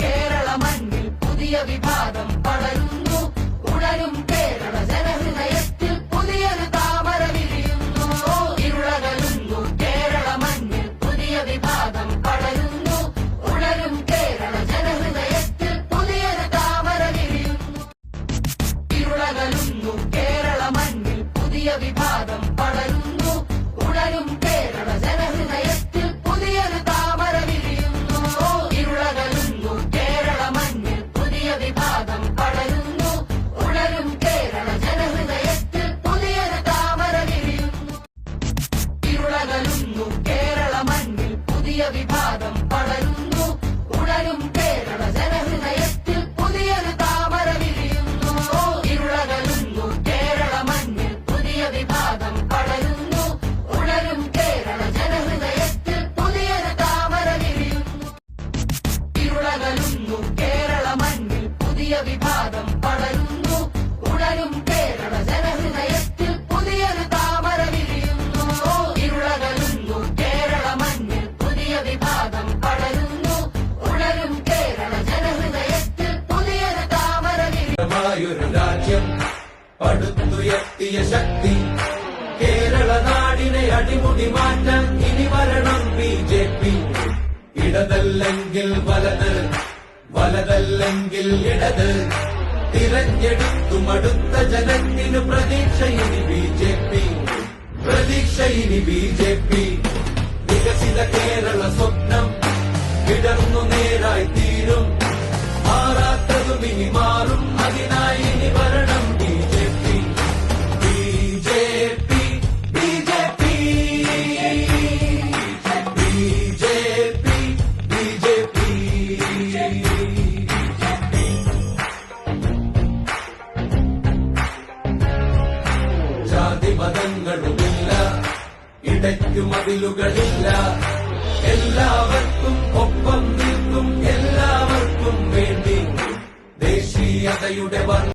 കേരള മണ്ണിൽ പുതിയ വിഭാഗം പടരുന്നു. ഉണരും കേരള ജനഹൃദയത്തിൽ പുതിയൊരു താമര വിരിയുന്നു. ഇരുളകലുന്നു കേരള മണ്ണിൽ പുതിയ വിഭാഗം പടരുന്നു. ഉണരും കേരള ജനഹൃദയത്തിൽ പുതിയൊരു താമര വിരിയുന്നു. ഇരുളകലുന്നു കേരള മണ്ണിൽ പുതിയ വിഭാഗം പടരുന്നു. ഉണരും കേരള ജനഹൃദയത്തിൽ പുതിയൊരു താമര വിരിയുന്നു. ഇരുളകലുന്നു കേരള മണ്ണിൽ പുതിയ വിഭാഗം പടരുന്നു. ഉണരും കേരള ജനഹൃദയത്തിൽ പുതിയൊരു താമര വിരിയുന്നു. ഇരുളകലുന്നു കേരള മണ്ണിൽ പുതിയ വിഭാഗം പടരുന്നു. ഉണരും കേരള ജനഹൃദയത്തിൽ പുതിയൊരു താമര വിരിയുന്നു. ഇരുളകലുന്നു കേരള മണ്ണിൽ പുതിയ വിഭാഗം പടരുന്നു. ഉണരും കേരള ജനഹൃദയത്തിൽ പുതിയൊരു താമര വിരിയുന്നു. ഇരുളകലുന്നു കേരള മണ്ണിൽ പുതിയ വിഭാഗം പടരുന്നു. ഉണരും കേരള ജനഹൃദയത്തിൽ പുതിയൊരു താമര വിരിയുന്നു. ഇരുളകലുന്നു കേരള മണ്ണിൽ പുതിയ വിഭാഗം പടരുന്നു. ഉണരും കേരള ജനഹൃദയത്തിൽ പുതിയൊരു താമര വിരിയുന്നു. രാജ്യം പടുത്തുയർത്തിയ ശക്തി കേരള നാടിനെ അടിമുടി മാറ്റാൻ ഇനി വരണം BJP. ഇടതല്ലെങ്കിൽ വലത്, വലതല്ലെങ്കിൽ ഇടത്, തിരഞ്ഞെടുത്തും അടുത്ത ജനത്തിന് പ്രതീക്ഷ ഇനി BJP. പ്രതീക്ഷ ഇനി BJP. വികസിത കേരള സ്വപ്നം വിടർന്നു നേരായി തീരും. മാറാത്തതും ഇനി മാറും, അതിനായി ഇനി വരണം BJP. BJP BJP BJP BJP. ജാതി മതങ്ങളുമില്ല, ഇടയ്ക്കു മതിലുകളില്ല, എല്ലാവർക്കും